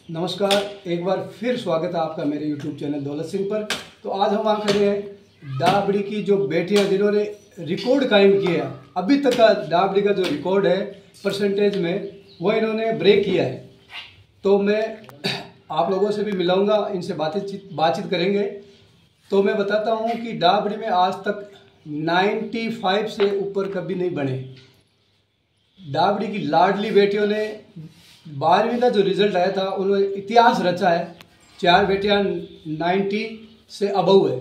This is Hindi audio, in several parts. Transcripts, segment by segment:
नमस्कार, एक बार फिर स्वागत है आपका मेरे YouTube चैनल दौलत सिंह पर। तो आज हम वहाँ खड़े हैं डाबड़ी की जो बेटियाँ जिन्होंने रिकॉर्ड कायम किया है, अभी तक का डाबड़ी का जो रिकॉर्ड है परसेंटेज में, वो इन्होंने ब्रेक किया है। तो मैं आप लोगों से भी मिलाऊंगा, इनसे बातचीत करेंगे। तो मैं बताता हूँ कि डाबड़ी में आज तक 95 से ऊपर कभी नहीं बने। डाबड़ी की लाडली बेटियों ने 12वीं का जो रिजल्ट आया था उन्होंने इतिहास रचा है। 4 बेटियां 90 से अबव है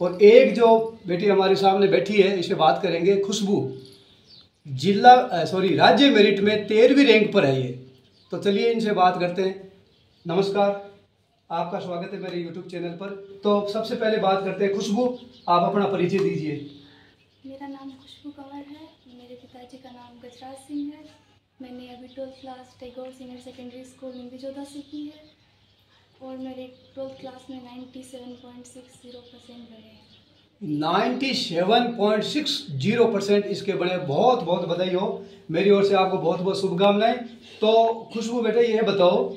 और एक जो बेटी हमारे सामने बैठी है, इसे बात करेंगे। खुशबू राज्य मेरिट में 13वीं रैंक पर है ये। तो चलिए इनसे बात करते हैं। नमस्कार, आपका स्वागत है मेरे YouTube चैनल पर। तो सबसे पहले बात करते हैं, खुशबू आप अपना परिचय दीजिए। मेरा नाम खुशबू कंवर है। मेरे पिताजी का नाम गजराज सिंह है। मैंने अभी 12th class Tagore senior secondary school Nimbijodha से की है और मेरे 12th क्लास में 97.60% बने हैं। 97.60% इसके बने। बहुत बहुत बधाई हो, मेरी ओर से आपको बहुत बहुत शुभकामनाएं। तो खुशबू बेटा, ये बताओ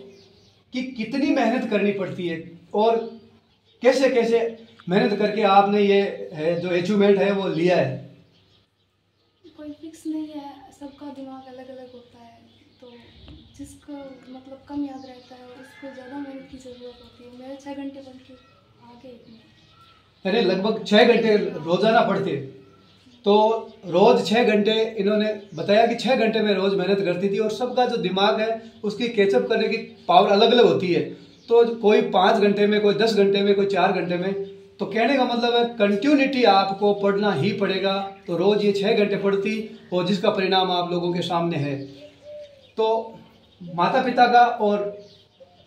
कि कितनी मेहनत करनी पड़ती है और कैसे कैसे मेहनत करके आपने ये जो अचीवमेंट है वो लिया है? कोई फिक्स नहीं है, सबका दिमाग अलग अलग होता है। तो जिसको मतलब कम याद रहता है उसको ज़्यादा मेहनत की ज़रूरत होती है। मेरे 6 घंटे पढ़ के आगे इतने। अरे लगभग 6 घंटे रोजाना पढ़ते। तो रोज 6 घंटे, इन्होंने बताया कि 6 घंटे में रोज मेहनत करती थी। और सबका जो दिमाग है उसकी कैचअप करने की पावर अलग अलग होती है। तो कोई 5 घंटे में, कोई 10 घंटे में, कोई 4 घंटे में। तो कहने का मतलब है कंटिन्यूटी आपको पढ़ना ही पड़ेगा। तो रोज ये 6 घंटे पढ़ती और जिसका परिणाम आप लोगों के सामने है। तो माता पिता का और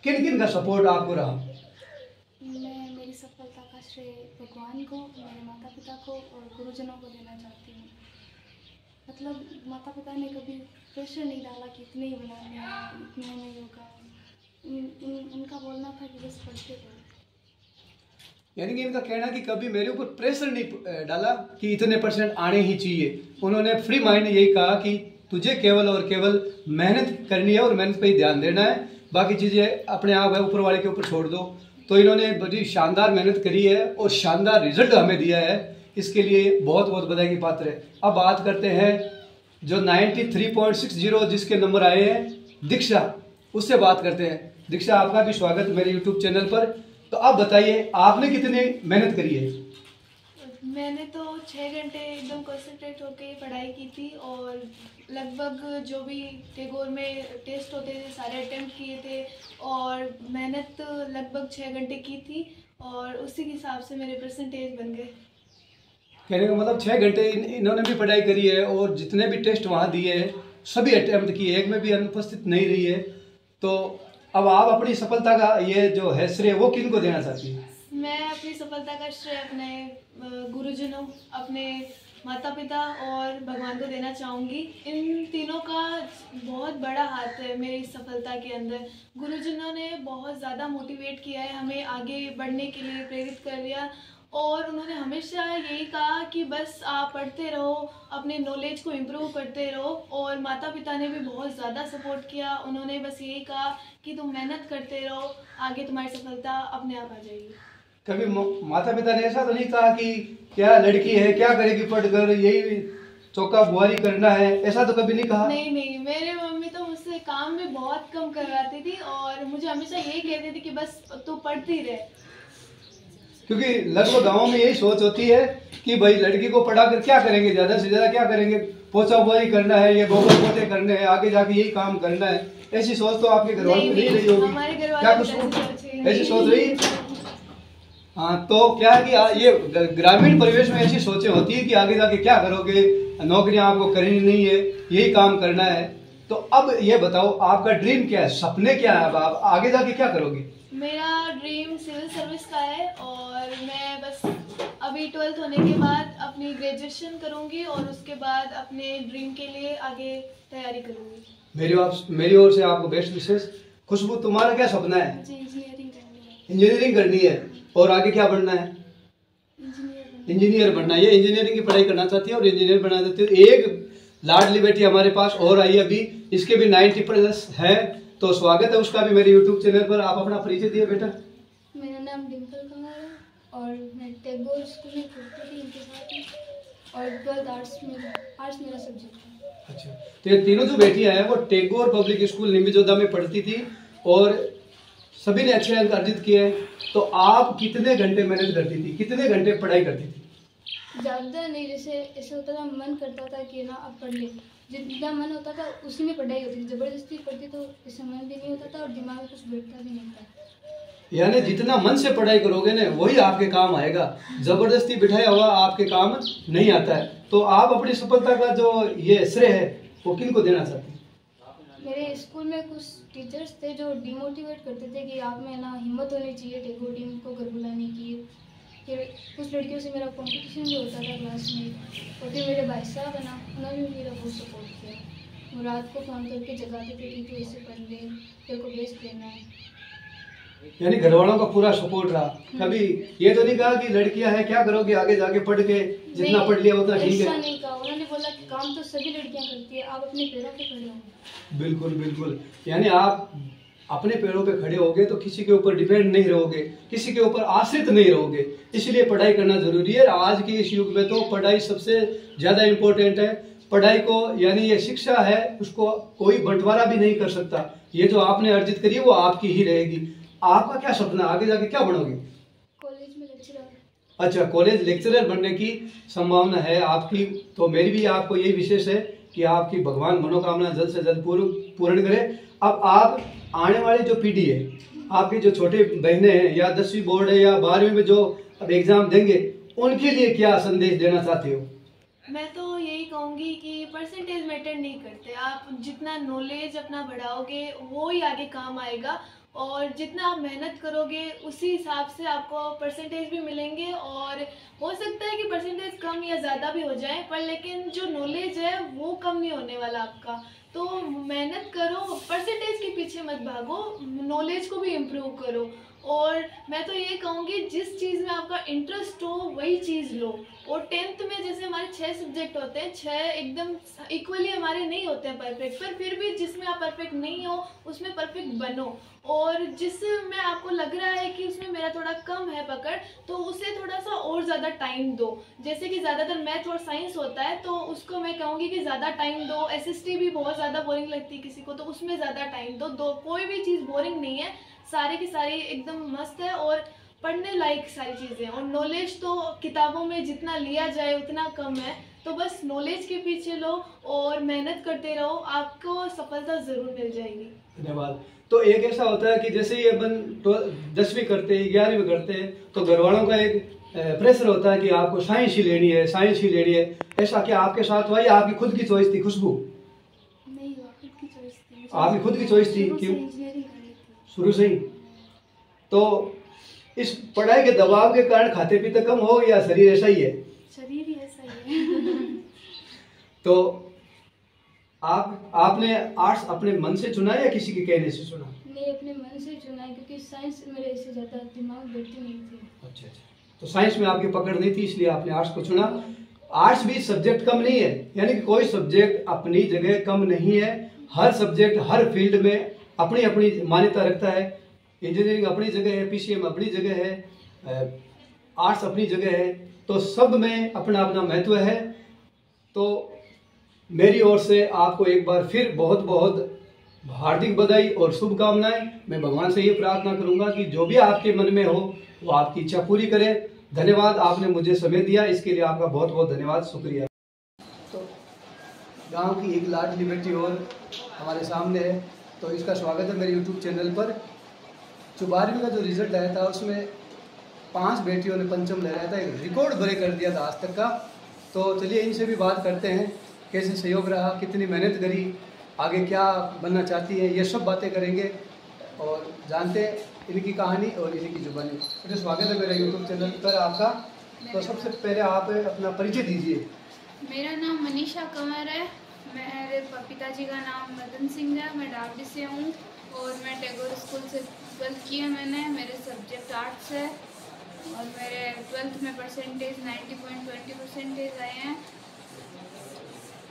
किन किन का सपोर्ट आपको रहा? मैं मेरी सफलता का श्रेय भगवान को, मेरे माता पिता को और गुरुजनों को देना चाहती हूँ। मतलब माता पिता ने कभी प्रेशर नहीं डाला कि इतने ही बनाने हैं, इतने नहीं होगा। उनका बोलना था कि बस पढ़ते रहो। यानी कि इनका कहना कि कभी मेरे ऊपर प्रेशर नहीं डाला कि इतने परसेंट आने ही चाहिए। उन्होंने फ्री माइंड यही कहा कि तुझे केवल और केवल मेहनत करनी है और मेहनत पे ही ध्यान देना है, बाकी चीज़ें अपने आप है ऊपर वाले के ऊपर छोड़ दो। तो इन्होंने बड़ी शानदार मेहनत करी है और शानदार रिजल्ट हमें दिया है। इसके लिए बहुत बहुत बधाई की पात्र है। अब बात करते हैं जो 93.60 जिसके नंबर आए हैं, दीक्षा, उससे बात करते हैं। दीक्षा, आपका भी स्वागत मेरे YouTube चैनल पर। तो आप बताइए आपने कितनी मेहनत करी है? मैंने तो 6 घंटे एकदम कंसंट्रेट होकर पढ़ाई की थी और लगभग जो भी टैगोर में टेस्ट होते थे सारे अटेम्प्ट किए थे और मेहनत लगभग 6 घंटे की थी और उसी के हिसाब से मेरे परसेंटेज बन गए। कहने का मतलब 6 घंटे इन्होंने भी पढ़ाई करी है और जितने भी टेस्ट वहाँ दिए हैं सभी अटेम्प्ट किए, एक में भी अनुपस्थित नहीं रही है। तो अब आप अपनी सफलता का ये जो है श्रेय वो किन को देना चाहती हैं? मैं अपनी सफलता का श्रेय अपने गुरुजनों, अपने माता पिता और भगवान को देना चाहूँगी। इन तीनों का बहुत बड़ा हाथ है मेरी सफलता के अंदर। गुरुजनों ने बहुत ज़्यादा मोटिवेट किया है, हमें आगे बढ़ने के लिए प्रेरित कर दिया और उन्होंने हमेशा यही कहा कि बस आप पढ़ते रहो, अपने नॉलेज को इम्प्रूव करते रहो। और माता पिता ने भी बहुत ज़्यादा सपोर्ट किया। उन्होंने बस यही कहा कि तुम मेहनत करते रहो, आगे तुम्हारी सफलता अपने आप आ जाएगी। कभी माता पिता ने ऐसा तो नहीं कहा कि क्या लड़की है, क्या करेगी पढ़कर, यही चौका बुआरी करना है, ऐसा तो कभी नहीं कहा? नहीं नहीं, मेरे मम्मी तो मुझसे काम भी बहुत कम करवाती थी और मुझे हमेशा यही कहती थी कि बस तू पढ़ती रहे। क्योंकि लगभग गाँव में यही सोच होती है कि भाई लड़की को पढ़ाकर क्या करेंगे, ज़्यादा से ज़्यादा क्या करेंगे, पोछा बुआरी करना है, ये गोबर पोते करने हैं, आगे जाके यही काम करना है। ऐसी सोच तो आपके घर वालों को नहीं रही होगी? हमारे घर क्या वाले कुछ ऐसी सोच रही? हाँ, तो क्या है कि ये ग्रामीण परिवेश में ऐसी सोचें होती है कि आगे जाके क्या करोगे, नौकरियां आपको करनी नहीं है, यही काम करना है। तो अब ये बताओ आपका ड्रीम क्या है, सपने क्या है, अब आप आगे जाके क्या करोगे? मेरा ड्रीम सिविल सर्विस का है और मैं बस अभी 12th होने के बाद अपनी ग्रेजुएशन करूंगी और उसके बाद अपने ड्रीम के लिए आगे तैयारी करूंगी। मेरी ओर से आपको बेस्ट विशेष। खुशबू, तुम्हारा क्या सपना है? मुझे इंजीनियरिंग करनी है। इंजीनियरिंग करनी है और आगे क्या बनना है? इंजीनियर बनना है। ये इंजीनियरिंग की पढ़ाई करना चाहती है और इंजीनियर बनना चाहती है। एक लाडली बेटी हमारे पास और आई अभी, इसके भी 90+ है तो स्वागत है उसका भी मेरे यूट्यूब चैनल पर। आप अपना परिचय दिए बेटा। मेरा नाम डिम्पल कमर है और मैं टैगोर स्कूल में पढ़ती थी इनके साथ ही, और 12th आर्ट्स मेरा सब्जेक्ट है। अच्छा, तो ये तीनों जो बेटियां हैं वो टैगोर पब्लिक स्कूल निम्बिजोदा में पढ़ती थी और सभी ने अच्छे अंक अर्जित किए हैं। तो आप कितने घंटे मेहनत करती थी, कितने घंटे पढ़ाई करती थी? ज़्यादा नहीं, जैसे ऐसा होता था मन करता था कि ना अब पढ़ ले, जितना मन होता था उसी में पढ़ाई होती थी। ज़बरदस्ती पढ़ती तो इससे मन भी नहीं होता था और दिमाग में कुछ बैठता भी नहीं था। यानी जितना मन से पढ़ाई करोगे ना वही आपके काम आएगा, जबरदस्ती बिठाया हुआ आपके काम नहीं आता है। तो आप अपनी सफलता का जो ये श्रेय है वो किन को देना चाहते हैं? मेरे स्कूल में कुछ टीचर्स थे जो डिमोटिवेट करते थे कि आप में ना हिम्मत होनी चाहिए टैगोर टीम को घर बुलाने की। फिर कुछ लड़कियों से मेरा कंपटीशन भी होता था क्लास में, और फिर मेरे भाई साहब है ना, उन्होंने भी मेरा बहुत सपोर्ट किया। वो रात को फ़ोन करके जगाते थे कि तू ऐसे पढ़ ले, तेरे को बेस्ट लेना है। यानी घर वालों का पूरा सपोर्ट रहा। कभी ये तो नहीं कहा कि लड़कियां हैं क्या करोगे आगे जाके पढ़ के, जितना पढ़ लिया उतना ठीक है? ऐसा नहीं कहा, उन्होंने बोला कि काम तो सभी लड़कियां करती है, आप अपने पैरों पे खड़े हो। बिल्कुल बिल्कुल, यानी आप अपने पैरों पे खड़े होगे तो किसी के ऊपर डिपेंड नहीं रहोगे, किसी के ऊपर आश्रित नहीं रहोगे। इसलिए पढ़ाई करना जरूरी है। आज के इस युग में तो पढ़ाई सबसे ज्यादा इम्पोर्टेंट है। पढ़ाई को यानी ये शिक्षा है, उसको कोई बंटवारा भी नहीं कर सकता। ये जो आपने अर्जित करी है वो आपकी ही रहेगी। आपका क्या सपना, आगे जाके क्या बनोगे? कॉलेज में लेक्चरर। अच्छा, कॉलेज लेक्चरर बनने की संभावना है आपकी। तो मेरी भी आपको यही विशेष है कि आपकी भगवान मनोकामना जल्द से जल्द पूर्ण करे। अब आप आने वाली जो पीढ़ी है, आपकी जो छोटे बहनें हैं या 10वीं बोर्ड है या 12वीं में जो अब एग्जाम देंगे, उनके लिए क्या संदेश देना चाहते हो? मैं तो यही कहूँगी कि परसेंटेज मैटर नहीं करते। आप जितना नॉलेज अपना बढ़ाओगे वो ही आगे काम आएगा, और जितना आप मेहनत करोगे उसी हिसाब से आपको परसेंटेज भी मिलेंगे। और हो सकता है कि परसेंटेज कम या ज़्यादा भी हो जाए, पर लेकिन जो नॉलेज है वो कम नहीं होने वाला आपका। तो मेहनत करो, परसेंटेज के पीछे मत भागो, नॉलेज को भी इम्प्रूव करो। और मैं तो ये कहूँगी जिस चीज़ में आपका इंटरेस्ट हो वही चीज़ लो। और 10th में जैसे हमारे 6 सब्जेक्ट होते हैं, 6 एकदम इक्वली हमारे नहीं होते हैं परफेक्ट, पर फिर भी जिसमें आप परफेक्ट नहीं हो उसमें परफेक्ट बनो। और जिसमें आपको लग रहा है कि उसमें मेरा थोड़ा कम है पकड़, तो उसे थोड़ा सा और ज़्यादा टाइम दो। जैसे कि ज़्यादातर मैथ और साइंस होता है तो उसको मैं कहूँगी कि ज़्यादा टाइम दो। SST भी बहुत ज़्यादा बोरिंग लगती है किसी को, तो उसमें ज़्यादा टाइम दो। कोई भी चीज़ बोरिंग नहीं है, सारे की सारी एकदम मस्त है और पढ़ने लायक सारी चीज़ें। और नॉलेज तो किताबों में जितना लिया जाए उतना कम है, तो बस नॉलेज के पीछे लो और मेहनत करते रहो, आपको सफलता ज़रूर मिल जाएगी। धन्यवाद। तो एक ऐसा होता है कि जैसे ये अपन 10वीं करते हैं, 11वीं करते हैं, तो घर वालों का एक प्रेशर होता है कि आपको साइंस ही लेनी है, साइंस ही लेनी है। ऐसा क्या आपके साथ हुआ या आपकी खुद की चॉइस थी? खुशबू, नहीं हुआ, खुद की चॉइस थी। आपकी खुद की चॉइस थी? क्यों? शुरू से ही? तो इस पढ़ाई के दबाव के कारण खाते पीते कम हो या शरीर ऐसा ही है? शरीर ही ऐसा ही है। तो आपने आर्ट्स अपने मन से चुना या किसी के कहने से चुना? नहीं, अपने मन से चुना है, क्योंकि साइंस मेरे ऐसे ज़्यादा दिमाग बैठती नहीं थी। अच्छा, तो साइंस में आपकी पकड़ नहीं थी इसलिए आपने आर्ट्स को चुना। आर्ट्स भी सब्जेक्ट कम नहीं है, यानी कि कोई सब्जेक्ट अपनी जगह कम नहीं है। हर सब्जेक्ट हर फील्ड में अपनी अपनी मान्यता रखता है। इंजीनियरिंग अपनी जगह है, PCM अपनी जगह है, आर्ट्स अपनी जगह है, तो सब में अपना अपना महत्व है। तो मेरी ओर से आपको एक बार फिर बहुत बहुत हार्दिक बधाई और शुभकामनाएं। मैं भगवान से ये प्रार्थना करूंगा कि जो भी आपके मन में हो वो आपकी इच्छा पूरी करे। धन्यवाद, आपने मुझे समय दिया, इसके लिए आपका बहुत बहुत धन्यवाद, शुक्रिया। तो गांव की एक लाडली बेटी और हमारे सामने है, तो इसका स्वागत है मेरे यूट्यूब चैनल पर। जो 12वीं का जो रिजल्ट आया था उसमें 5 बेटियों ने पंचम लहराया था, एक रिकॉर्ड ब्रेक कर दिया था आज तक का। तो चलिए इनसे भी बात करते हैं, कैसे सहयोग रहा, कितनी मेहनत करी, आगे क्या बनना चाहती है, ये सब बातें करेंगे और जानते हैं इनकी कहानी और इनकी जुबानी। तो स्वागत है मेरे यूट्यूब चैनल पर आपका। तो सबसे पहले आप अपना परिचय दीजिए। मेरा नाम मनीषा कंवर है। मेरे पिताजी का नाम मदन सिंह है। मैं डावडी से हूँ और मैं टैगोर स्कूल से 12th किया मैंने। मेरे सब्जेक्ट आर्ट्स है और मेरे 12th में परसेंटेज 90.20% आए हैं।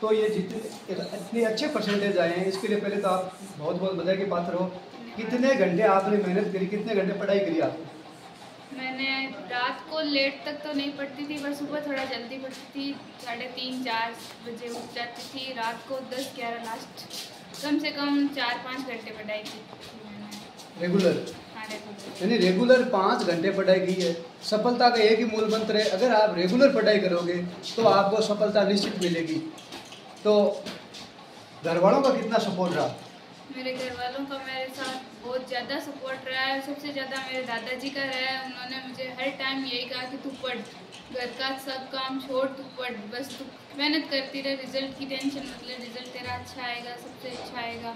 तो ये जितने इतने अच्छे परसेंटेज आए हैं इसके लिए पहले तो आप बहुत बहुत बधाई के पात्र हो। कितने घंटे आपने मेहनत करी, कितने घंटे पढ़ाई करी आपने? मैंने रात को लेट तक तो नहीं पढ़ती थी, पर सुबह थोड़ा जल्दी पढ़ती थी, 3:30-4 बजे उठ जाती थी। रात को 10-11 लास्ट कम से कम 4-5 घंटे पढ़ाई की मैंने। रेगुलर? हाँ, रेगुलर। यानी रेगुलर 5 घंटे पढ़ाई की है। सफलता का एक ही मूल मंत्र है, अगर आप रेगुलर पढ़ाई करोगे तो आपको सफलता निश्चित मिलेगी। तो घर वालों का कितना सपोर्ट रहा? मेरे घर वालों का मेरे साथ बहुत ज़्यादा सपोर्ट रहा है। सबसे ज़्यादा मेरे दादाजी का रहा है। उन्होंने मुझे हर टाइम यही कहा कि तू पढ़, घर का सब काम छोड़, तू पढ़, बस तू मेहनत करती रहे, रिजल्ट की टेंशन मतलब रिजल्ट तेरा अच्छा आएगा, सबसे अच्छा आएगा।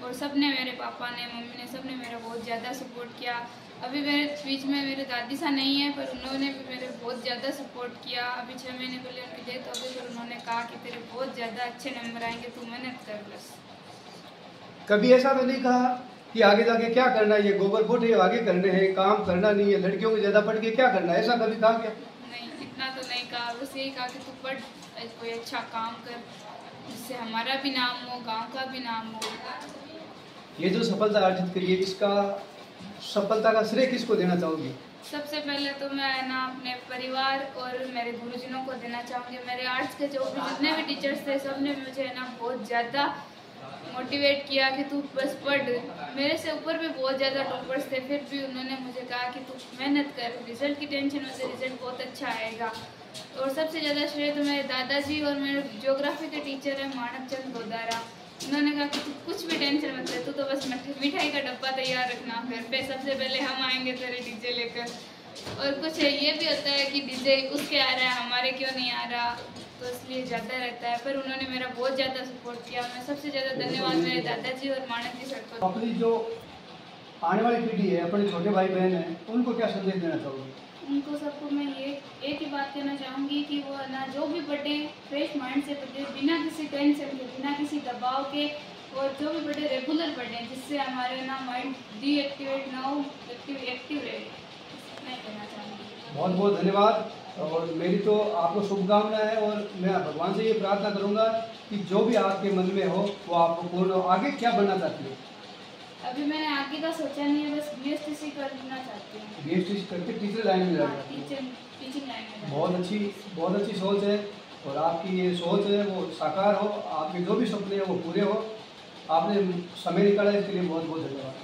और सब ने, मेरे पापा ने, मम्मी ने, सब ने मेरा बहुत ज़्यादा सपोर्ट किया। अभी मेरे बीच में मेरे दादी सा नहीं है, पर उन्होंने भी मेरे बहुत ज़्यादा सपोर्ट किया। अभी 6 महीने पहले उनकी डेथ हो गई, पर उन्होंने कहा कि तेरे बहुत ज़्यादा अच्छे नंबर आएंगे, तू मेहनत कर बस। कभी ऐसा तो नहीं कहा कि आगे जाके क्या करना है, ये गोबर बोटे आगे करने हैं, काम करना नहीं है, लड़कियों को ज़्यादा पढ़ के क्या करना है, ऐसा कभी कहा क्या? नहीं, इतना तो नहीं कहा। बस यही कहा कि तू पढ़, कोई अच्छा काम कर, जिससे हमारा भी नाम हो, गांव का भी नाम हो। ये जो सफलता अर्जित करी है, इसका सफलता का श्रेय किसको देना चाहोगी? सबसे पहले तो मैं ना अपने परिवार और मेरे गुरुजनों को देना चाहूँगी। मेरे आर्ट्स के जो भी जितने भी टीचर्स थे, सब ने मुझे ना बहुत ज़्यादा मोटिवेट किया कि तू बस पढ़। मेरे से ऊपर भी बहुत ज़्यादा टॉपर्स थे, फिर भी उन्होंने मुझे कहा कि तू मेहनत कर, रिजल्ट की टेंशन में से रिजल्ट बहुत अच्छा आएगा। और सबसे ज़्यादा श्रेय तो मेरे दादाजी और मेरे ज्योग्राफी के टीचर हैं मानव चंद गोदारा। उन्होंने कहा कि तू कुछ भी टेंशन मत ले, तू तो बस मिठाई का डब्बा तैयार रखना, घर पे सबसे पहले हम आएंगे तेरे डीजे लेकर। और कुछ है, ये भी होता है कि डीजे उसके आ रहा है, हमारे क्यों नहीं आ रहा, तो इसलिए ज़्यादा रहता है। पर उन्होंने मेरा बहुत ज़्यादा सपोर्ट किया। मैं सबसे ज़्यादा धन्यवाद मेरे दादाजी और मानव जी सर को। अपनी जो आने वाली पीढ़ी है, अपने छोटे भाई बहन हैं, उनको क्या संदेश देना चाहोगे? उनको सबको मैं ये एक ही बात कहना चाहूँगी कि वो ना जो भी पढ़े फ्रेश माइंड से पढ़े, बिना किसी टेंशन के, बिना किसी दबाव के, और जो भी पढ़े रेगुलर पढ़ें, जिससे हमारे ना माइंड डीएक्टिवेट ना हो, एक्टिव रहे। मैं कहना चाहूँगी। बहुत बहुत धन्यवाद। और मेरी तो आपको शुभकामनाएं है, और मैं भगवान से ये प्रार्थना करूंगा कि जो भी आपके मन में हो वो आपको पूर्ण हो। आगे क्या बनना चाहती है? अभी मैंने आगे का सोचा नहीं है, बस BSTC करना चाहती हूँ। BSTC करके टीचर लाइन में जाना चाहती है। टीचिंग लाइन में। बहुत अच्छी सोच है, और आपकी ये सोच है वो साकार हो, आपके जो भी सपने हैं वो पूरे हो। आपने समय निकाला इसके लिए बहुत बहुत धन्यवाद।